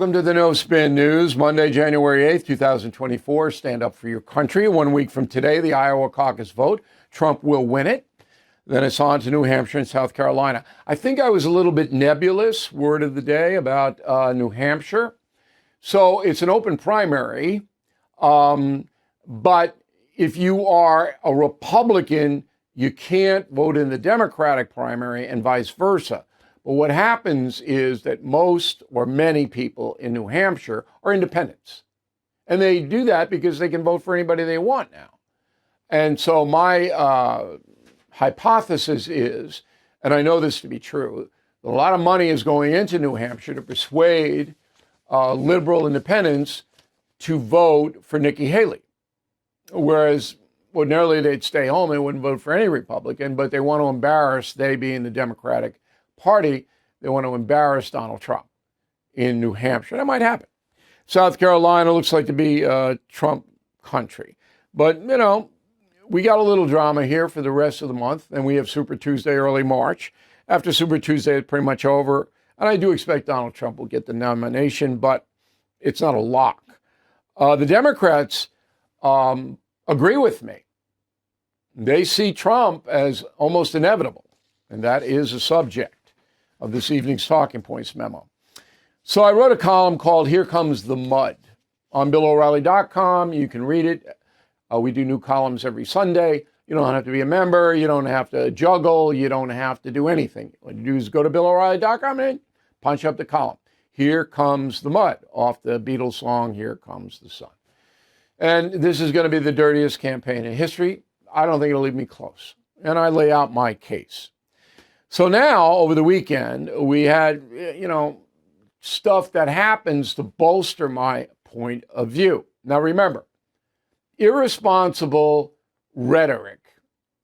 Welcome to the No Spin News, Monday, January 8th, 2024. Stand up for your country. 1 week from today, the Iowa caucus vote. Trump will win it. Then it's on to New Hampshire and South Carolina. I think I was a little bit nebulous, word of the day, about New Hampshire. So it's an open primary. But if you are a Republican, you can't vote in the Democratic primary and vice versa. But what happens is that most or many people in New Hampshire are independents. And they do that because they can vote for anybody they want now. And so my hypothesis is, and I know this to be true, a lot of money is going into New Hampshire to persuade liberal independents to vote for Nikki Haley. Whereas ordinarily they'd stay home, they wouldn't vote for any Republican, but they want to embarrass, they being the Democratic Party, they want to embarrass Donald Trump in New Hampshire. That might happen. South Carolina looks like to be Trump country. But, you know, we got a little drama here for the rest of the month, and we have Super Tuesday early March. After Super Tuesday, it's pretty much over. And I do expect Donald Trump will get the nomination, but it's not a lock. The Democrats agree with me. They see Trump as almost inevitable, and that is a subject of this evening's Talking Points memo. So I wrote a column called Here Comes the Mud on BillO'Reilly.com. You can read it. We do new columns every Sunday. You don't have to be a member. You don't have to juggle. You don't have to do anything. What you do is go to BillO'Reilly.com and punch up the column. Here Comes the Mud, off the Beatles song, Here Comes the Sun. And this is going to be the dirtiest campaign in history. I don't think it'll leave me close. And I lay out my case. So now, over the weekend, we had, stuff that happens to bolster my point of view. Now, remember, irresponsible rhetoric,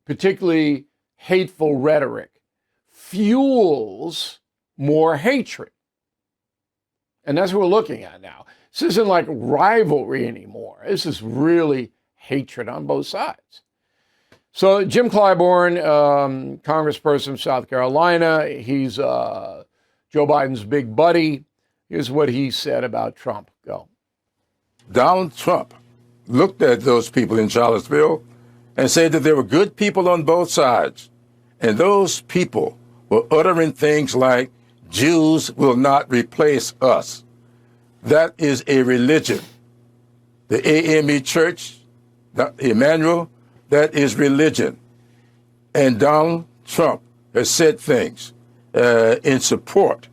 particularly hateful rhetoric, fuels more hatred. And that's what we're looking at now. This isn't like rivalry anymore. This is really hatred on both sides. So Jim Clyburn, congressperson from South Carolina, he's Joe Biden's big buddy. Here's what he said about Trump. Go. Donald Trump looked at those people in Charlottesville and said that there were good people on both sides. And those people were uttering things like, Jews will not replace us. That is a religion. The AME Church, Emmanuel, that is religion. And Donald Trump has said things in support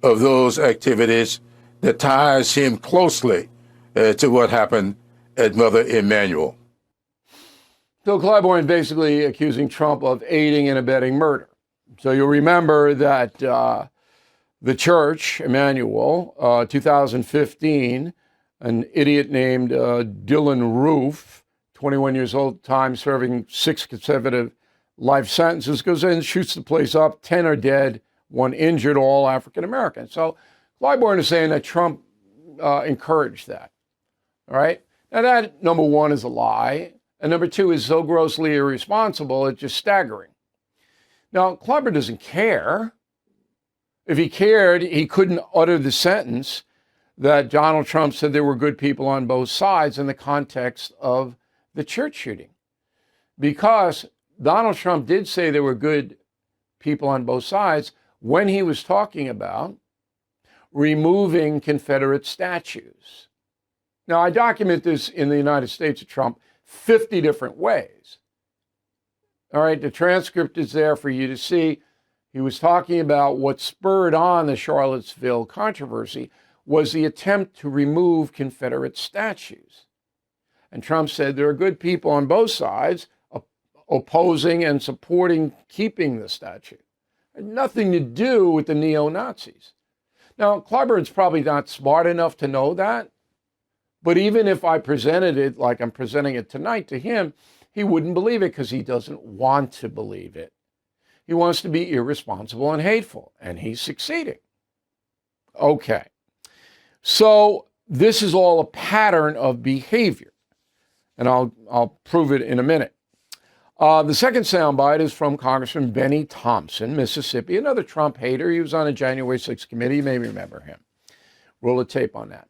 of those activities that ties him closely to what happened at Mother Emmanuel. So Clyburn basically accusing Trump of aiding and abetting murder. So you'll remember that the church, Emmanuel, 2015, an idiot named Dylan Roof, 21 years old, time serving 6 consecutive life sentences, goes in, shoots the place up, 10 are dead, 1 injured, all African American. So Clyburn is saying that Trump encouraged that. All right. Now that, number one, is a lie. And number two is so grossly irresponsible, it's just staggering. Now, Clyburn doesn't care. If he cared, he couldn't utter the sentence that Donald Trump said there were good people on both sides in the context of the church shooting. Because Donald Trump did say there were good people on both sides when he was talking about removing Confederate statues. Now, I document this in the United States of Trump 50 different ways. All right, the transcript is there for you to see. He was talking about what spurred on the Charlottesville controversy was the attempt to remove Confederate statues. And Trump said there are good people on both sides opposing and supporting keeping the statue. It had nothing to do with the neo-Nazis. Now, Clyburn's probably not smart enough to know that, but even if I presented it like I'm presenting it tonight to him, he wouldn't believe it because he doesn't want to believe it. He wants to be irresponsible and hateful, and he's succeeding. Okay. So this is all a pattern of behavior, and I'll prove it in a minute. The second soundbite is from Congressman Benny Thompson, Mississippi, another Trump hater. He was on a January 6th committee. You may remember him. Roll the tape on that.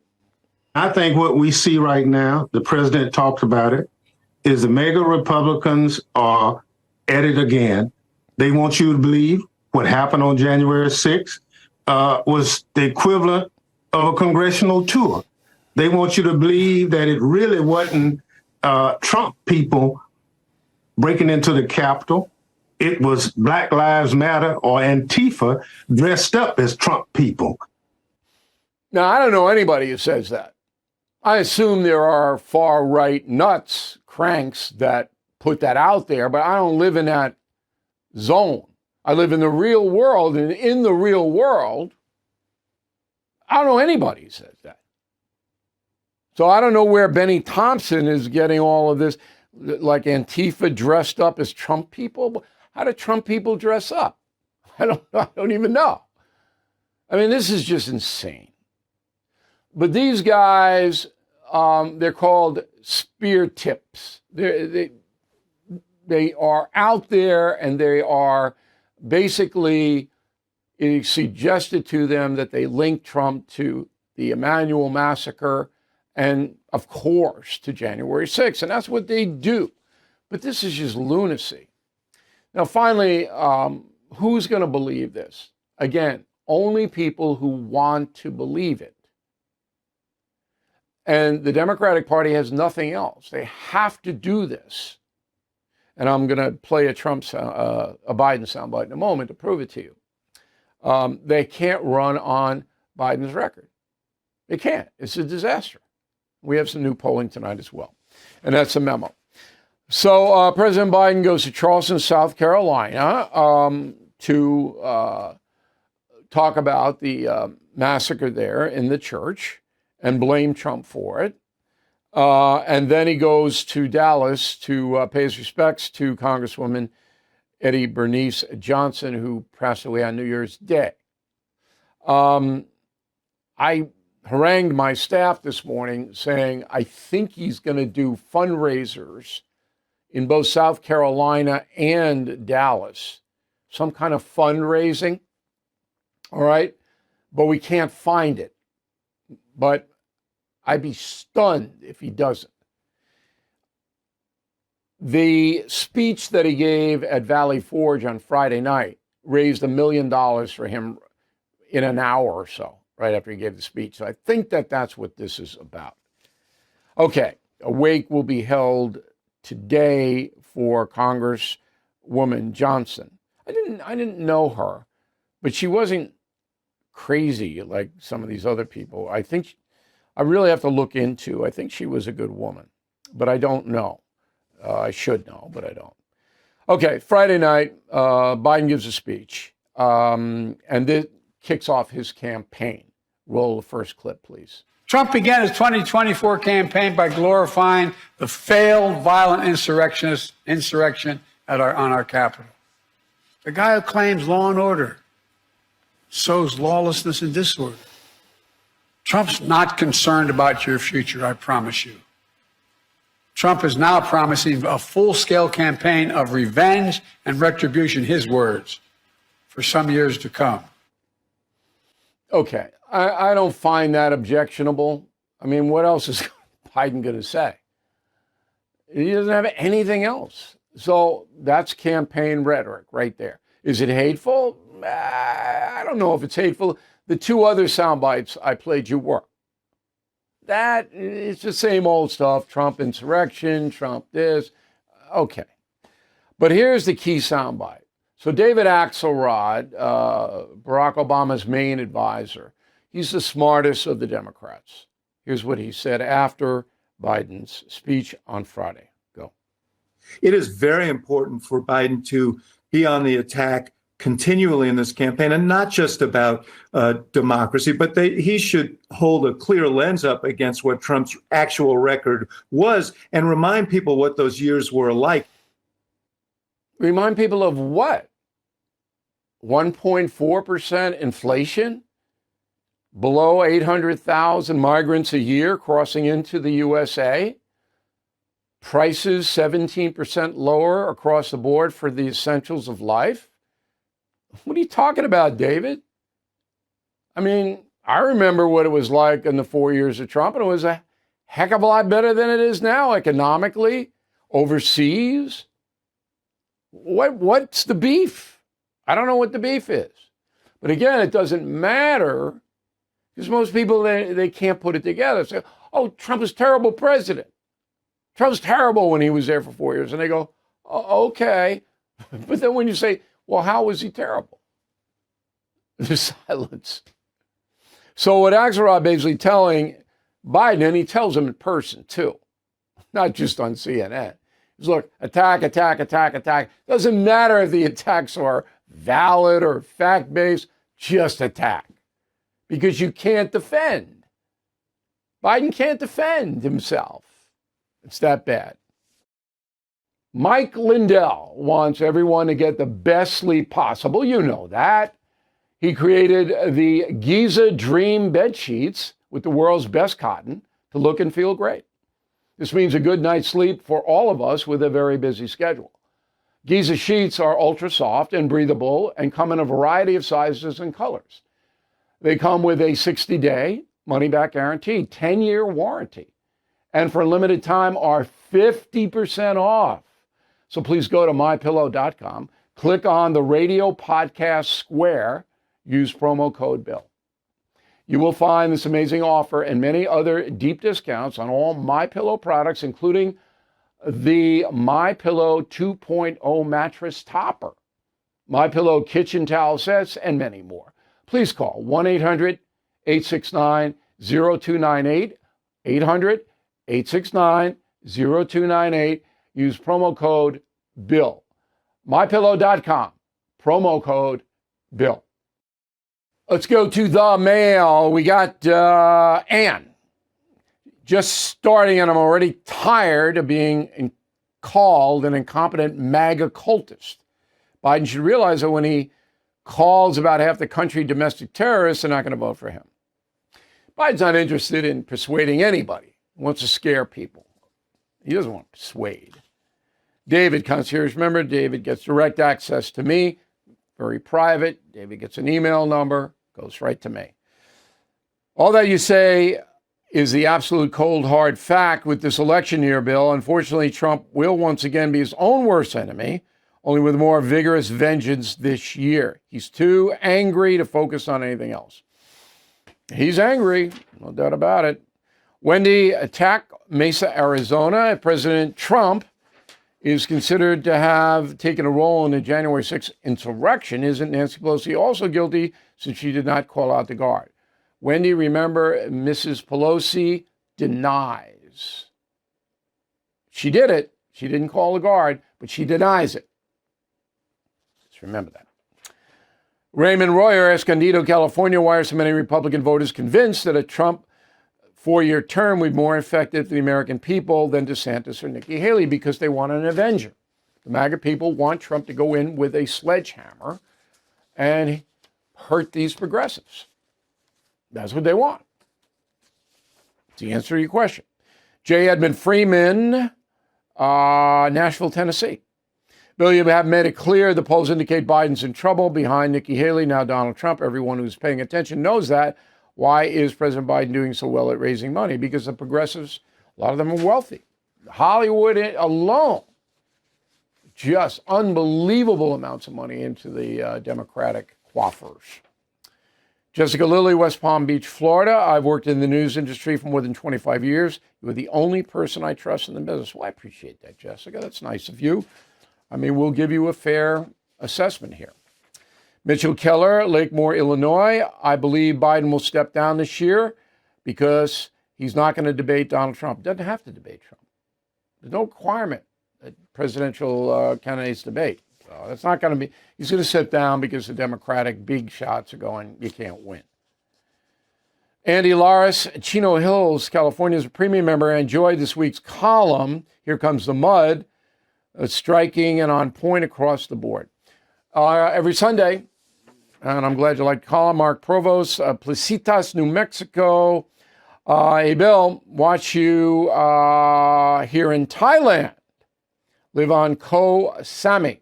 I think what we see right now, the president talked about it, is the mega Republicans are at it again. They want you to believe what happened on January 6th was the equivalent of a congressional tour. They want you to believe that it really wasn't Trump people breaking into the Capitol. It was Black Lives Matter or Antifa dressed up as Trump people. Now, I don't know anybody who says that. I assume there are far-right nuts, cranks that put that out there, but I don't live in that zone. I live in the real world, and in the real world, I don't know anybody who says that. So I don't know where Benny Thompson is getting all of this, like Antifa dressed up as Trump people. How do Trump people dress up? I don't even know. I mean, this is just insane. But these guys, they're called spear tips. They are out there, and they are basically, it suggested to them that they link Trump to the Emanuel massacre and, of course, to January 6th. And that's what they do. But this is just lunacy. Now, finally, who's going to believe this? Again, only people who want to believe it. And the Democratic Party has nothing else. They have to do this. And I'm going to play a Biden soundbite in a moment to prove it to you. They can't run on Biden's record. They can't. It's a disaster. We have some new polling tonight as well. And that's a memo. So President Biden goes to Charleston, South Carolina to talk about the massacre there in the church and blame Trump for it. And then he goes to Dallas to pay his respects to Congresswoman Eddie Bernice Johnson, who passed away on New Year's Day. I harangued my staff this morning saying I think he's going to do fundraisers in both South Carolina and Dallas, some kind of fundraising, all right? But we can't find it. But I'd be stunned if he doesn't. The speech that he gave at Valley Forge on Friday night raised $1 million for him in an hour or so, right after he gave the speech. So I think that that's what this is about. Okay, a wake will be held today for Congresswoman Johnson. I didn't know her, but she wasn't crazy like some of these other people. I really have to look into. I think she was a good woman, but I don't know. I should know, but I don't. Okay, Friday night, Biden gives a speech, and this kicks off his campaign. Roll the first clip, please. Trump began his 2024 campaign by glorifying the failed violent insurrection on our Capitol. The guy who claims law and order sows lawlessness and disorder. Trump's not concerned about your future, I promise you. Trump is now promising a full-scale campaign of revenge and retribution, his words, for some years to come. Okay, I don't find that objectionable. I mean, what else is Biden going to say? He doesn't have anything else. So that's campaign rhetoric right there. Is it hateful? I don't know if it's hateful. The two other sound bites I played you were. That it's the same old stuff. Trump insurrection, Trump this. Okay. But here's the key soundbite. So David Axelrod, Barack Obama's main advisor, he's the smartest of the Democrats. Here's what he said after Biden's speech on Friday. Go. It is very important for Biden to be on the attack continually in this campaign, and not just about democracy, but he should hold a clear lens up against what Trump's actual record was and remind people what those years were like. Remind people of what? 1.4% inflation? Below 800,000 migrants a year crossing into the USA? Prices 17% lower across the board for the essentials of life? What are you talking about, David? I mean, I remember what it was like in the 4 years of Trump, and it was a heck of a lot better than it is now economically, overseas. What's the beef? I don't know what the beef is. But again, it doesn't matter because most people, they can't put it together. Say, oh, Trump is a terrible president. Trump's terrible when he was there for 4 years. And they go, oh, okay. But then when you say, well, how was he terrible? There's silence. So what Axelrod basically telling Biden, and he tells him in person too, not just on CNN, is look, attack, attack, attack, attack. Doesn't matter if the attacks are valid or fact-based, just attack. Because you can't defend. Biden can't defend himself. It's that bad. Mike Lindell wants everyone to get the best sleep possible. You know that. He created the Giza Dream bed sheets with the world's best cotton to look and feel great. This means a good night's sleep for all of us with a very busy schedule. Giza sheets are ultra soft and breathable and come in a variety of sizes and colors. They come with a 60-day money-back guarantee, 10-year warranty, and for a limited time are 50% off. So please go to mypillow.com, click on the radio podcast square, use promo code BILL. You will find this amazing offer and many other deep discounts on all MyPillow products, including the MyPillow 2.0 mattress topper, MyPillow kitchen towel sets, and many more. Please call 1-800-869-0298, 800-869-0298. Use promo code BILL. MyPillow.com, promo code BILL. Let's go to the mail. We got Ann. Just starting, and I'm already tired of being called an incompetent MAGA cultist. Biden should realize that when he calls about half the country domestic terrorists, they're not going to vote for him. Biden's not interested in persuading anybody. He wants to scare people. He doesn't want to persuade. David, concierge member. David gets direct access to me. Very private. David gets an email number, goes right to me. All that you say is the absolute cold, hard fact with this election year, Bill. Unfortunately, Trump will once again be his own worst enemy, only with more vigorous vengeance this year. He's too angry to focus on anything else. He's angry, no doubt about it. Wendy, attack Mesa, Arizona. President Trump is considered to have taken a role in the January 6th insurrection. Isn't Nancy Pelosi also guilty since she did not call out the guard? Wendy, remember, Mrs. Pelosi denies. She did it. She didn't call the guard, but she denies it. Just remember that. Raymond Royer, Escondido, California. Why are so many Republican voters convinced that a Trump four-year term would be more effective for the American people than DeSantis or Nikki Haley? Because they want an avenger. The MAGA people want Trump to go in with a sledgehammer and hurt these progressives. That's what they want. It's the answer to your question. J. Edmund Freeman, Nashville, Tennessee. Bill, you have made it clear the polls indicate Biden's in trouble behind Nikki Haley, now Donald Trump. Everyone who's paying attention knows that. Why is President Biden doing so well at raising money? Because the progressives, a lot of them are wealthy. Hollywood alone, just unbelievable amounts of money into the Democratic coffers. Jessica Lilly, West Palm Beach, Florida. I've worked in the news industry for more than 25 years. You are the only person I trust in the business. Well, I appreciate that, Jessica. That's nice of you. I mean, we'll give you a fair assessment here. Mitchell Keller, Lakemore, Illinois. I believe Biden will step down this year because he's not going to debate Donald Trump. Doesn't have to debate Trump. There's no requirement that presidential candidates debate. So that's not going to be. He's going to sit down because the Democratic big shots are going, you can't win. Andy Laris, Chino Hills, California, is a premium member. I enjoyed this week's column. Here comes the mud. Striking and on point across the board. Every Sunday, and I'm glad you like the column, Mark Provost, Placitas, New Mexico. Hey, Bill, watch you here in Thailand. Live on Koh Samui.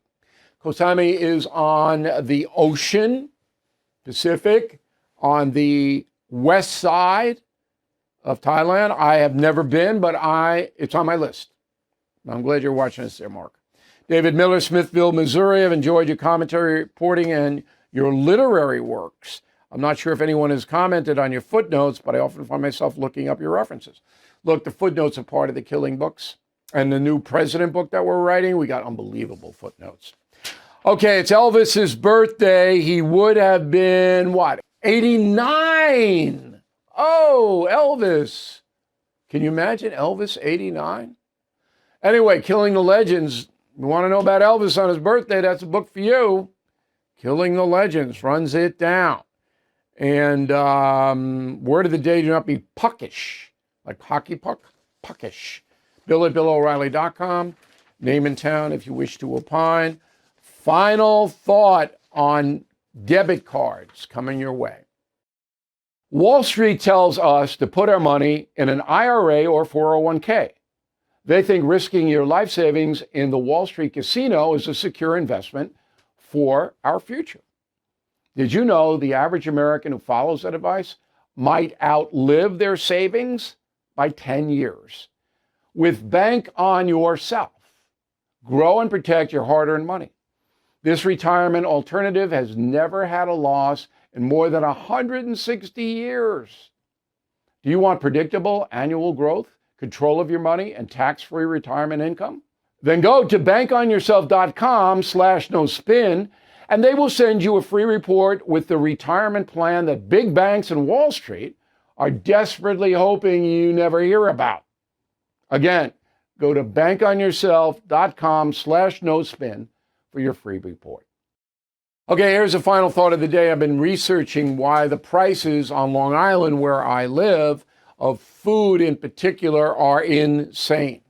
Koh Samui is on the ocean, Pacific, on the west side of Thailand. I have never been, but it's on my list. I'm glad you're watching us there, Mark. David Miller, Smithville, Missouri. I've enjoyed your commentary reporting and your literary works. I'm not sure if anyone has commented on your footnotes, but I often find myself looking up your references. Look, the footnotes are part of the Killing books. And the new president book that we're writing, we got unbelievable footnotes. Okay, it's Elvis's birthday. He would have been, what, 89? Oh, Elvis. Can you imagine Elvis 89? Anyway, Killing the Legends. You want to know about Elvis on his birthday? That's a book for you. Killing the Legends runs it down. And word of the day, do not be puckish, like hockey puck, puckish. Bill at BillO'Reilly.com. Name and town if you wish to opine. Final thought on debit cards coming your way. Wall Street tells us to put our money in an IRA or 401k. They think risking your life savings in the Wall Street casino is a secure investment for our future. Did you know the average American who follows that advice might outlive their savings by 10 years? With Bank on Yourself, grow and protect your hard-earned money. This retirement alternative has never had a loss in more than 160 years. Do you want predictable annual growth, control of your money, and tax-free retirement income? Then go to bankonyourself.com/nospin, and they will send you a free report with the retirement plan that big banks and Wall Street are desperately hoping you never hear about. Again, go to bankonyourself.com/nospin for your free report. Okay, here's a final thought of the day. I've been researching why the prices on Long Island, where I live, of food in particular, are insane.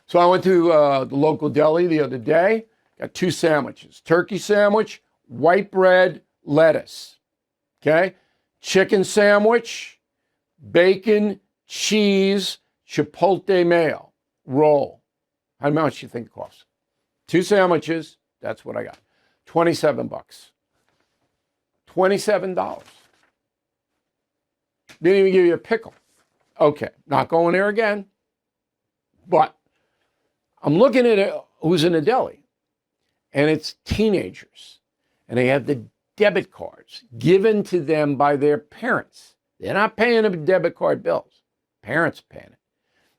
So I went to the local deli the other day, got 2 sandwiches, turkey sandwich, white bread, lettuce, okay? Chicken sandwich, bacon, cheese, chipotle mayo, roll. How much do you think it costs? 2 sandwiches, that's what I got. $27. $27. Didn't even give you a pickle. Okay, not going there again. But I'm looking at who's in the deli, and it's teenagers. And they have the debit cards given to them by their parents. They're not paying them debit card bills. Parents are paying it.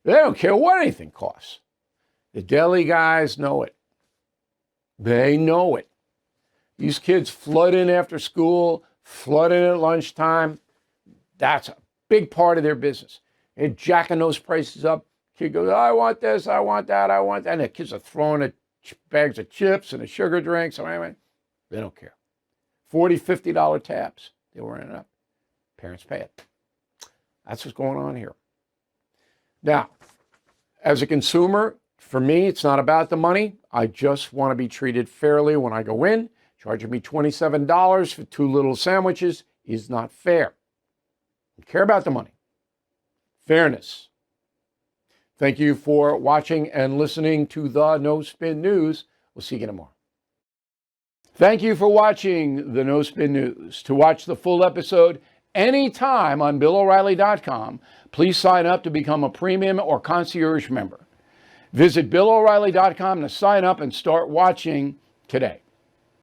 They don't care what anything costs. The deli guys know it. They know it. These kids flood in after school, flood in at lunchtime. That's a big part of their business. They're jacking those prices up. Kid goes, I want this, I want that, I want that. And the kids are throwing bags of chips and a sugar drink. So anyway, they don't care. $40, $50 tabs. They were running up. Parents pay it. That's what's going on here. Now, as a consumer, for me, it's not about the money. I just want to be treated fairly when I go in. Charging me $27 for 2 little sandwiches is not fair. I care about the money. Fairness. Thank you for watching and listening to the No Spin News. We'll see you again tomorrow. Thank you for watching the No Spin News. To watch the full episode anytime on BillO'Reilly.com, please sign up to become a premium or concierge member. Visit BillO'Reilly.com to sign up and start watching today.